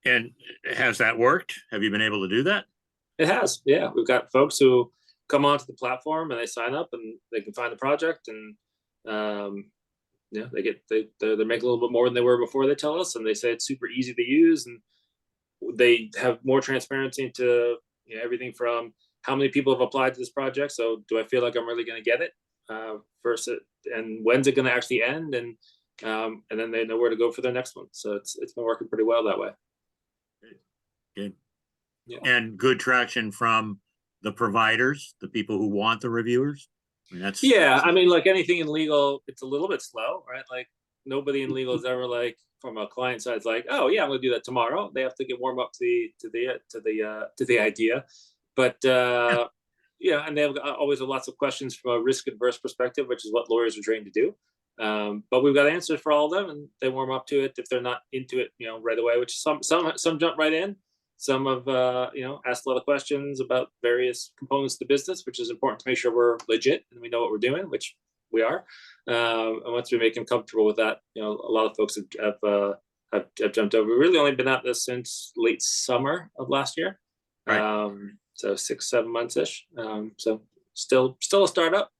And has that worked? Have you been able to do that? It has, yeah. We've got folks who come onto the platform and they sign up and they can find the project, and yeah, they're making a little bit more than they were before. They tell us, and they say it's super easy to use, and they have more transparency into everything from how many people have applied to this project. So do I feel like I'm really going to get it? Versus, and when's it going to actually end? And then they know where to go for their next one. So it's been working pretty well that way. Good. Yeah. And good traction from the providers, the people who want the reviewers. I mean, I mean, like anything in legal, it's a little bit slow, right? Like nobody in legal is ever like, from a client side, it's like, oh yeah, I'm gonna do that tomorrow. They have to get warm up to the idea, but and they have always lots of questions from a risk adverse perspective, which is what lawyers are trained to do. But we've got answers for all of them, and they warm up to it if they're not into it, right away. Which some jump right in. Some have asked a lot of questions about various components of the business, which is important to make sure we're legit and we know what we're doing, which we are. And once we make them comfortable with that, a lot of folks have jumped over. We've really only been at this since late summer of last year. Right. So 6-7 months ish. So still a startup.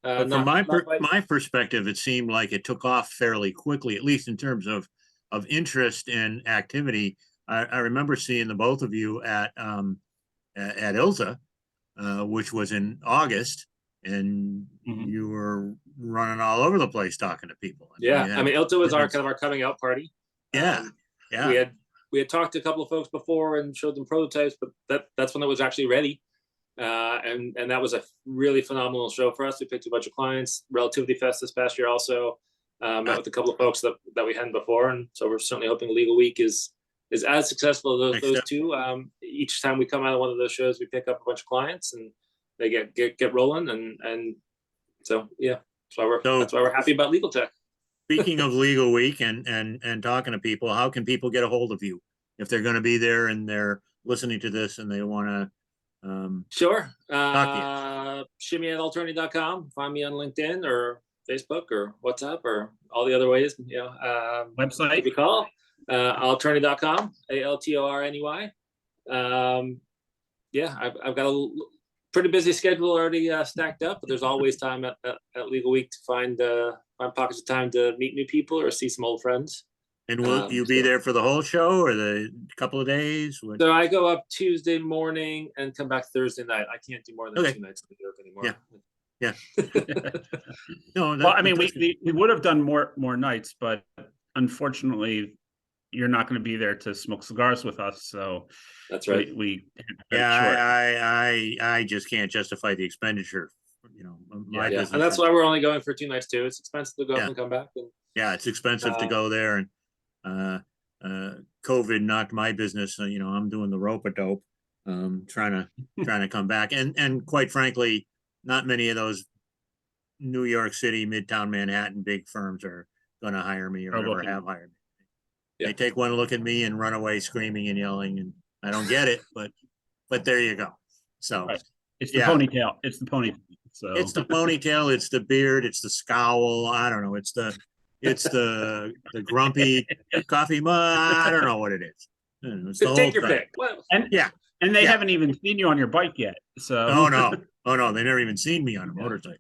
But from my perspective, it seemed like it took off fairly quickly, at least in terms of interest and activity. I remember seeing the both of you at ILSA, which was in August, and you were running all over the place talking to people. I mean, ILSA was our coming out party. Yeah. We had talked to a couple of folks before and showed them prototypes, but that's when it was actually ready. And that was a really phenomenal show for us. We picked a bunch of clients. Relativity Fest this past year also met with a couple of folks that we hadn't before, and so we're certainly hoping Legal Week is as successful as those two. Each time we come out of one of those shows, we pick up a bunch of clients and they get rolling, and so yeah, that's why we're happy about Legal Tech. Speaking of Legal Week and talking to people, how can people get a hold of you if they're going to be there and they're listening to this and they want to? Sure. Shimmy@Altorney.com. Find me on LinkedIn or Facebook or WhatsApp or all the other ways. Website. If you call Altorney.com, ALTORNEY. I've got a pretty busy schedule already stacked up, but there's always time at Legal Week to find pockets of time to meet new people or see some old friends. And will you be there for the whole show or the couple of days? So I go up Tuesday morning and come back Thursday night. I can't do more than 2 nights in New York anymore. Yeah. No, well, I mean, we would have done more nights, but unfortunately, you're not going to be there to smoke cigars with us. So that's right. I just can't justify the expenditure. Business. And that's why we're only going for 2 nights too. It's expensive to go up and come back. And, it's expensive to go there, and COVID knocked my business. I'm doing the rope-a-dope, trying to come back, and quite frankly, not many of those New York City, Midtown Manhattan big firms are going to hire me or ever have hired me. They take one look at me and run away screaming and yelling, and I don't get it, but there you go. So it's the ponytail. It's the ponytail. So it's the ponytail. It's the beard. It's the scowl. I don't know. It's the grumpy coffee mug. I don't know what it is. It's the take your pick. Well, and they haven't even seen you on your bike yet. So oh no, they never even seen me on a motorcycle.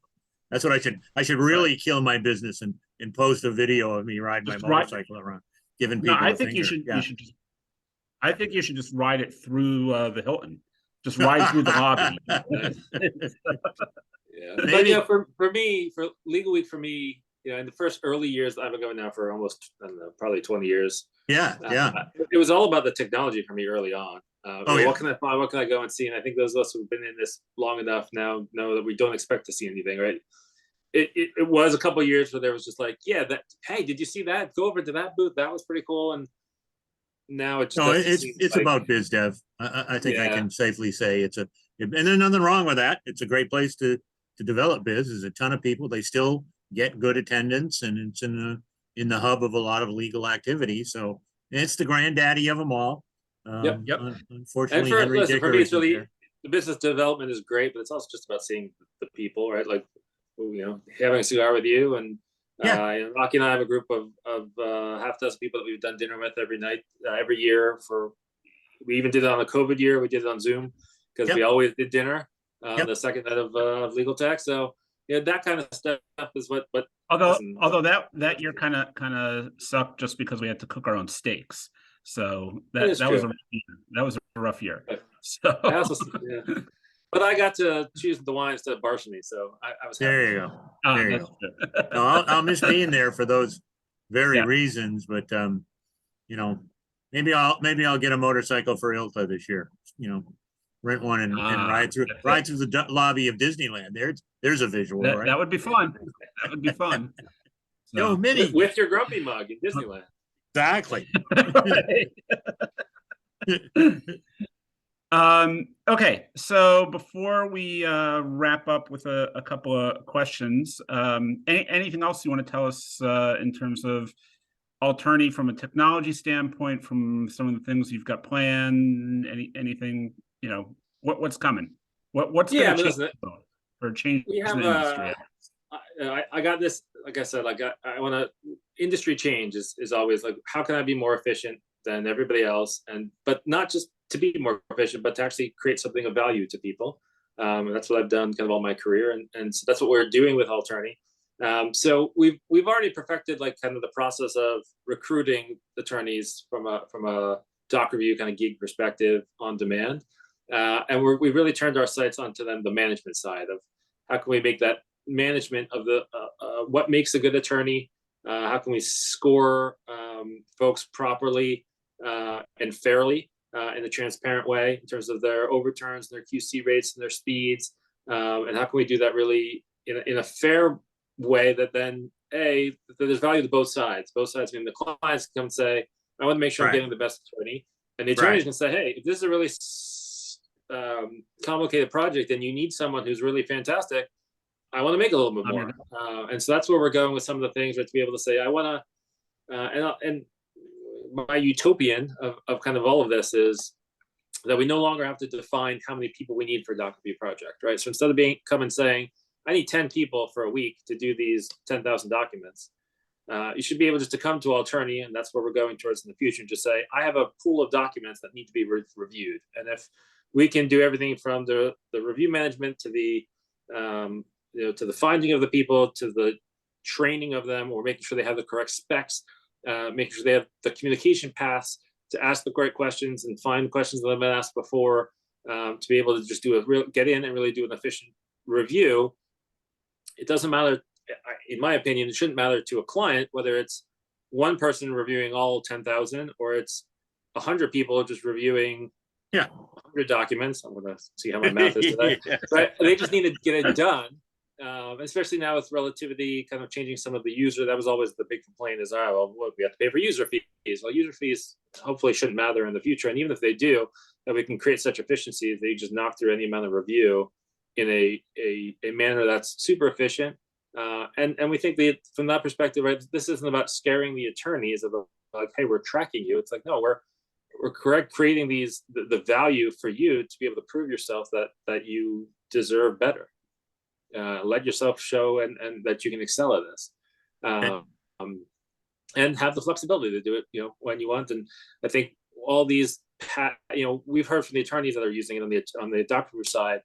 That's what I should really kill my business and post a video of me riding my motorcycle around, giving people. I think you should. I think you should just ride it through the Hilton. Just ride through the lobby. But for me, for Legal Week, for me, in the first early years, I've been going now for almost probably 20 years. It was all about the technology for me early on. What can I find? What can I go and see? And I think those of us who've been in this long enough now know that we don't expect to see anything, right? It was a couple of years where there was just like, hey, did you see that? Go over to that booth. That was pretty cool. And now it's about biz dev. I think I can safely say and there's nothing wrong with that. It's a great place to develop biz. There's a ton of people. They still get good attendance, and it's in the hub of a lot of legal activity. So it's the granddaddy of them all. Unfortunately, for me, it's really the business development is great, but it's also just about seeing the people, right? Like, having a cigar with you, and Rachi and I have a group of half dozen people that we've done dinner with every night, every year. We even did it on the COVID year. We did it on Zoom. because we always did dinner on the second night of legal tech. So that kind of stuff is what. Although that year kind of sucked just because we had to cook our own steaks. So that was a rough year. So but I got to choose the wine instead of Barshany, so I was happy. There you go. There you go. No, I'll miss being there for those very reasons, but maybe I'll get a motorcycle for ILTA this year. Rent one and ride through the lobby of Disneyland. There's a visual. Right? That would be fun. That would be fun. So, Minnie, with your grumpy mug in Disneyland. Exactly. Okay, so before we wrap up with a couple of questions, anything else you want to tell us in terms of Altorney from a technology standpoint, from some of the things you've got planned, anything, what's coming? What's going to change or change the industry? I got this, like I said, I want to, industry change is always like, how can I be more efficient than everybody else? But not just to be more efficient, but to actually create something of value to people. And that's what I've done kind of all my career. And so that's what we're doing with Altorney. So we've already perfected like kind of the process of recruiting attorneys from a doc review kind of gig perspective on demand. And we really turned our sights onto the management side of how can we make that management of the what makes a good attorney, how can we score folks properly and fairly in a transparent way in terms of their overturns, their QC rates, and their speeds, and how can we do that really in a fair way that then that there's value to both sides. Both sides, meaning the clients can come and say, I want to make sure I'm getting the best attorney, and the attorneys can say, hey, if this is a really complicated project and you need someone who's really fantastic, I want to make a little bit more. And so that's where we're going with some of the things, to be able to say, I want to, and my utopian of kind of all of this is that we no longer have to define how many people we need for a doc review project, right? So instead of coming saying, I need 10 people for a week to do these 10,000 documents, you should be able just to come to Altorney, and that's where we're going towards in the future, and just say, I have a pool of documents that need to be reviewed. And if we can do everything from the review management to the to the finding of the people, to the training of them, or making sure they have the correct specs, making sure they have the communication paths to ask the correct questions and find questions that have been asked before, to be able to just get in and really do an efficient review. It doesn't matter, in my opinion, it shouldn't matter to a client whether it's one person reviewing all 10,000 or it's 100 people just reviewing 100 documents. I'm going to see how my math is today. But they just need to get it done. Especially now with relativity kind of changing some of the user. That was always the big complaint is, we have to pay for user fees. Well, user fees hopefully shouldn't matter in the future. And even if they do, that we can create such efficiency, they just knock through any amount of review in a manner that's super efficient. And we think that from that perspective, right, this isn't about scaring the attorneys of like, hey, we're tracking you. It's like, no, we're creating the value for you to be able to prove yourself that you deserve better. Let yourself show and that you can excel at this, and have the flexibility to do it, when you want. And I think all these, we've heard from the attorneys that are using it on the doc review side,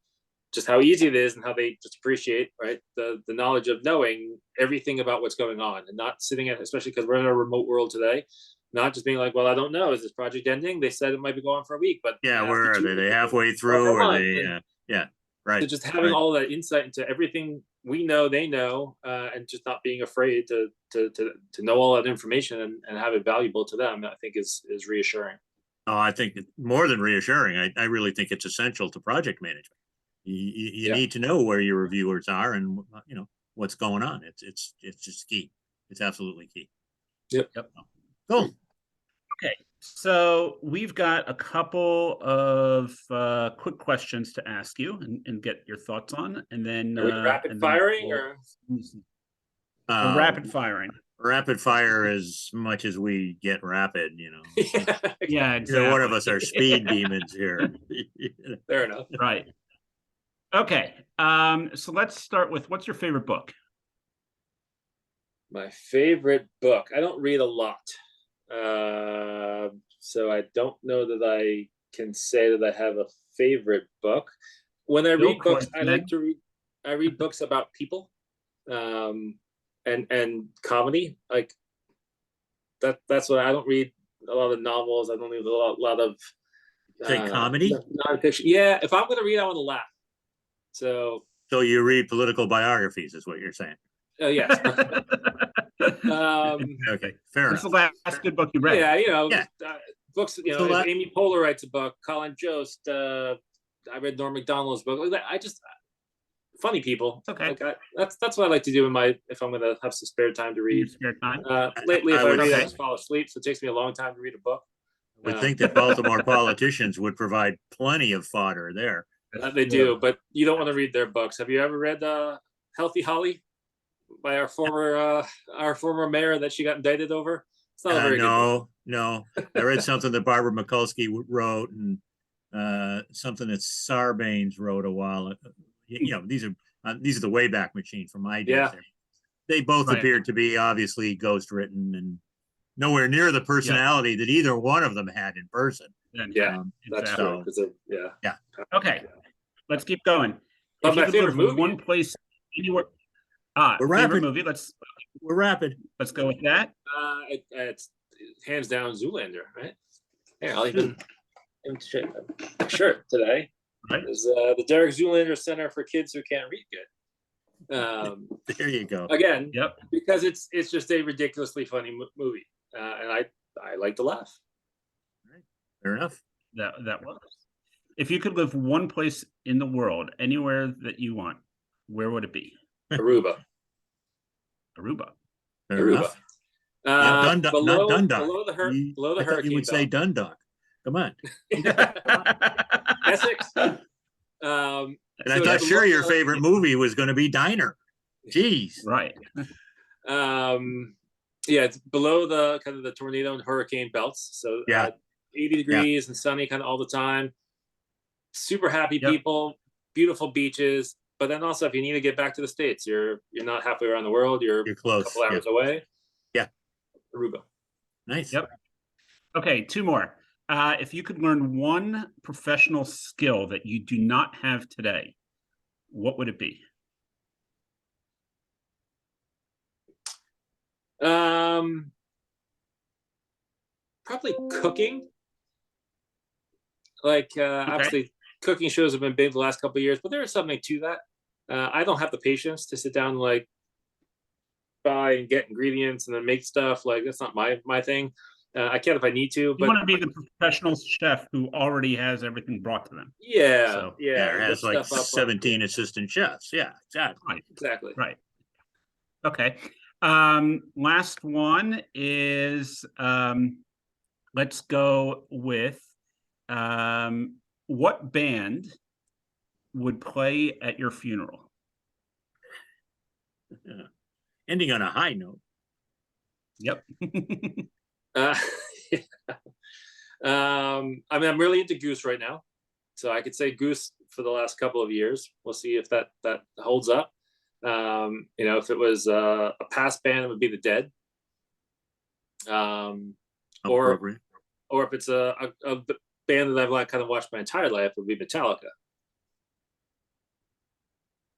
just how easy it is and how they just appreciate, right, the knowledge of knowing everything about what's going on and not sitting at, especially because we're in a remote world today, not just being like, well, I don't know, is this project ending? They said it might be going for a week, but where are they? They halfway through, or they? Right. So just having all that insight into everything we know, they know, and just not being afraid to know all that information and have it valuable to them, I think is reassuring. Oh, I think more than reassuring. I really think it's essential to project management. You need to know where your reviewers are and what's going on. It's just key. It's absolutely key. Yep. Cool. Okay, so we've got a couple of quick questions to ask you and get your thoughts on, and then are we rapid firing or rapid firing? Rapid fire as much as we get rapid, Yeah, exactly. One of us are speed demons here. Fair enough. Right. Okay. So let's start with, what's your favorite book? My favorite book. I don't read a lot. So I don't know that I can say that I have a favorite book. When I read books, I like to read. I read books about people, and comedy. Like that's what I don't read a lot of novels. I don't read a lot of comedy, nonfiction. Yeah, if I'm going to read, I want to laugh. So you read political biographies, is what you're saying? Yes. Okay, fair enough. What's the last good book you read? Yeah, books. If Amy Poehler writes a book, Colin Jost. I read Norm Macdonald's book. Like that. I just funny people. Okay. Like that's what I like to do if I'm going to have some spare time to read. Spare time. Lately, if I read, I just fall asleep. So it takes me a long time to read a book. I would think that Baltimore politicians would provide plenty of fodder there. They do, but you don't want to read their books. Have you ever read Healthy Holly by our former mayor that she got indicted over? It's not a very good book. No. I read something that Barbara Mikulski wrote, and something that Sarbanes wrote a while. These are the Wayback Machine from my days. Yeah. They both appeared to be obviously ghost written and nowhere near the personality that either one of them had in person. Yeah, that's true. Yeah. Okay, let's keep going. But my favorite movie. One place anywhere. We're rapid. Movie. We're rapid. Let's go with that. It's hands down Zoolander, right? Here, I'll even shirt today. Right. Is the Derek Zoolander Center for Kids Who Can't Read Good. There you go. Again, because it's just a ridiculously funny movie, and I like to laugh. Right. Fair enough. That works. If you could live one place in the world, anywhere that you want, where would it be? Aruba. Fair enough. Dundalk, not Dundalk. Below the hurricane. You would say Dundalk. Come on. Essex. And I thought your favorite movie was going to be Diner. Jeez. Right. It's below the kind of the tornado and hurricane belts. So 80 degrees and sunny kind of all the time. Super happy people, beautiful beaches. But then also, if you need to get back to the States, you're not halfway around the world. You're close. A couple hours away. Yeah. Aruba. Nice. Yep. Okay, two more. If you could learn one professional skill that you do not have today, what would it be? Probably cooking. Obviously, cooking shows have been big the last couple of years, but there is something to that. I don't have the patience to sit down and buy and get ingredients and then make stuff. That's not my thing. I can if I need to. But you want to be the professional chef who already has everything brought to them. Yeah. It has 17 assistant chefs. Yeah, exactly. Right. Exactly. Right. Okay. Last one is let's go with what band would play at your funeral? Ending on a high note. Yep. I'm really into Goose right now, so I could say Goose for the last couple of years. We'll see if that holds up. If it was a past band, it would be the Dead. Or if it's a band that I've kind of watched my entire life, it would be Metallica.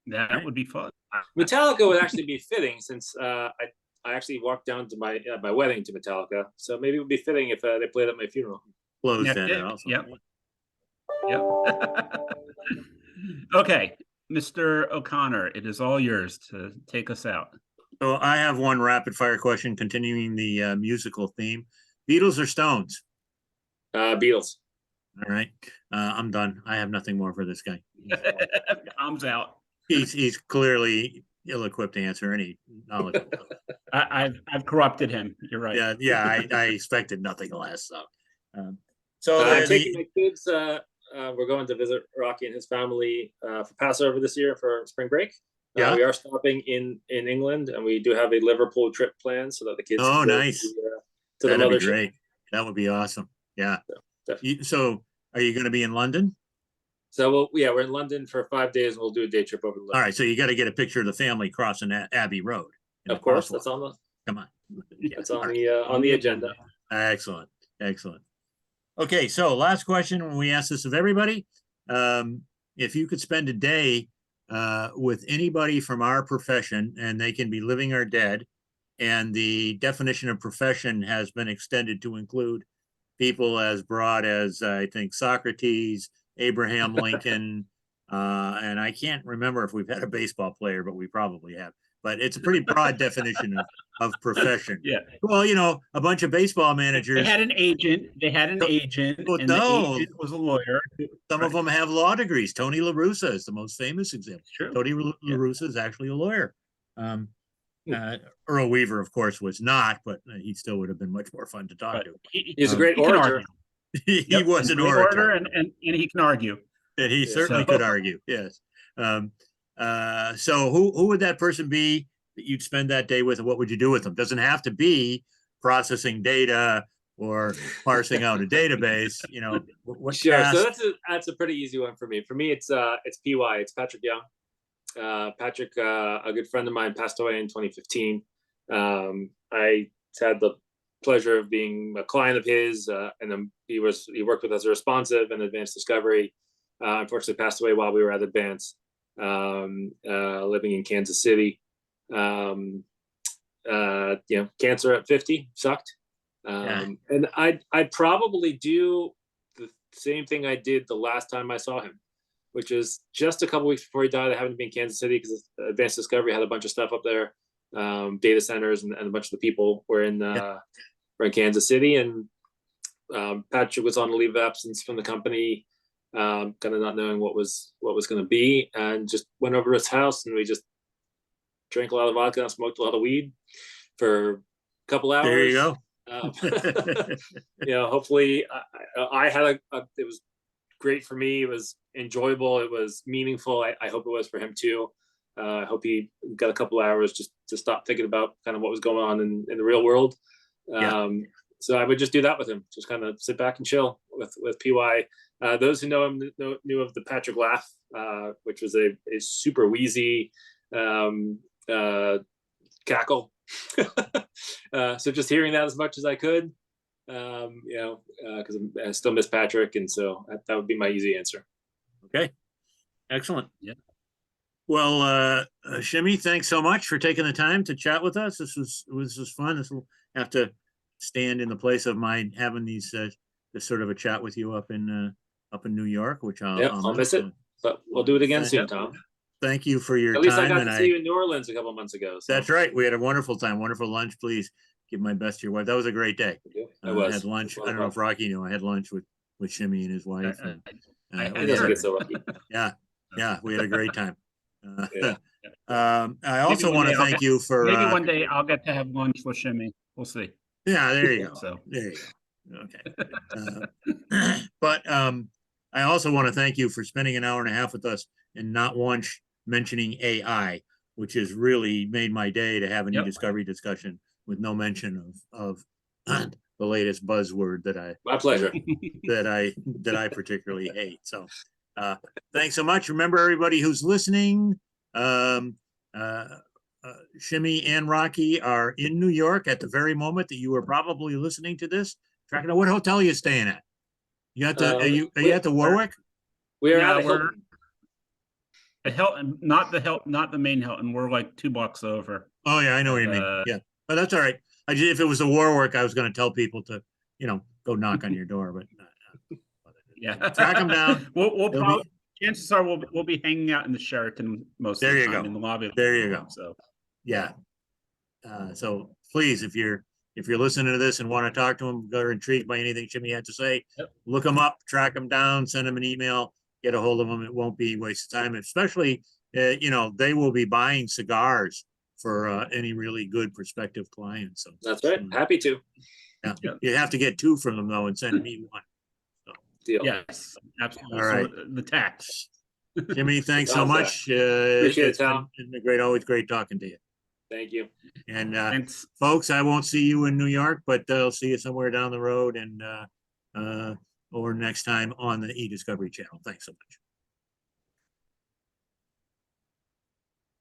That would be fun. Metallica would actually be fitting since I actually walked down to my wedding to Metallica, so maybe it would be fitting if they played at my funeral. Closed ended also. Yep. Okay, Mr. O'Connor, it is all yours to take us out. So I have one rapid fire question continuing the musical theme. Beatles or Stones? Beatles. All right. I'm done. I have nothing more for this guy. Tom's out. He's clearly ill-equipped to answer any knowledge. I've corrupted him. You're right. I expected nothing less. I'm taking my kids. We're going to visit Rachi and his family for Passover this year for spring break. We are stopping in England, and we do have a Liverpool trip planned so that the kids. Oh, nice! To That'd the be great. That would be awesome. Yeah. So, are you going to be in London? So we're in London for 5 days, and we'll do a day trip over to London. All right, so you got to get a picture of the family crossing Abbey Road. Of course, that's on the. Come on. That's on the agenda. Excellent. Okay, so last question, when we ask this of everybody, if you could spend a day with anybody from our profession, and they can be living or dead, and the definition of profession has been extended to include people as broad as, I think, Socrates, Abraham Lincoln, and I can't remember if we've had a baseball player, but we probably have. But it's a pretty broad definition of profession. Yeah. Well, you know, a bunch of baseball managers. They had an agent. Well, and no. the agent was a lawyer. Some of them have law degrees. Tony La Russa is the most famous example. True. Tony La Russa is actually a lawyer. Earl Weaver, of course, was not, but he still would have been much more fun to talk to. He's a great orator. He was an orator, and he can argue. And he certainly could argue. Yes. So who would that person be that you'd spend that day with, and what would you do with them? Doesn't have to be processing data or parsing out a database. You know, what Sure. task? So that's a pretty easy one for me. For me, it's PY. It's Patrick Young. Patrick, a good friend of mine, passed away in 2015. I had the pleasure of being a client of his, and then he worked with us as a responsive and advanced discovery. Unfortunately, passed away while we were at Advance, living in Kansas City. You know, cancer at 50 sucked. And I'd probably do the same thing I did the last time I saw him, which is just a couple weeks before he died. I happened to be in Kansas City because Advanced Discovery had a bunch of stuff up there, data centers, and a bunch of the people were in Kansas City. And Patrick was on a leave of absence from the company, kind of not knowing what was going to be, and just went over to his house, and we just drank a lot of vodka and smoked a lot of weed for a couple hours. There you go. You know, hopefully I had it was great for me. It was enjoyable. It was meaningful. I hope it was for him too. I hope he got a couple hours just to stop thinking about kind of what was going on in the real world. So I would just do that with him, just kind of sit back and chill with PY. Those who know him knew of the Patrick laugh, which was a super wheezy cackle. So just hearing that as much as I could, you know, because I still miss Patrick, and so that would be my easy answer. Okay, excellent. Yeah. Well, Shimmy, thanks so much for taking the time to chat with us. This was fun. This will have to stand in the place of my having this sort of a chat with you up in New York, which I'll miss it, but we'll do it again soon, Tom. Thank you for your time. At least I got to see you in New Orleans a couple of months ago. So. That's right. We had a wonderful time, wonderful lunch. Please give my best to your wife. That was a great day. I had lunch. I don't know if Rocky knew. I had lunch with Shimmy and his wife. I didn't get so lucky. Yeah, we had a great time. I also want to thank you for. Maybe one day I'll get to have lunch with Shimmy. We'll see. Yeah, there you go. So there you go. Okay. But I also want to thank you for spending an hour and a half with us and not once mentioning AI, which has really made my day to have an e-discovery discussion with no mention of the latest buzzword that my pleasure that I particularly hate. So thanks so much. Remember, everybody who's listening, Shimmy and Rocky are in New York at the very moment that you are probably listening to this. Tracking out what hotel are you staying at? You got the are you at the Warwick? We are at Hilton. The Hilton, not the main Hilton. We're like 2 blocks over. Oh yeah, I know what you mean. Yeah, but that's all right. If it was the Warwick, I was going to tell people to, go knock on your door, but track them down. We'll probably, chances are we'll be hanging out in the Sheraton most of the time, in the lobby. There you go. So yeah. So please, if you're listening to this and want to talk to him, or intrigued by anything Shimmy had to say, look him up, track him down, send him an email, get a hold of him. It won't be a waste of time, especially, they will be buying cigars for any really good prospective clients. So that's right. Happy to. Yeah. You have to get 2 from them though and send me 1. So. Deal. Yes, absolutely. All right. So the tax. Jimmy, thanks so much. Appreciate it, Tom. Always great talking to you. Thank you. And thanks. Folks, I won't see you in New York, but I'll see you somewhere down the road and or next time on the eDiscovery channel. Thanks so much.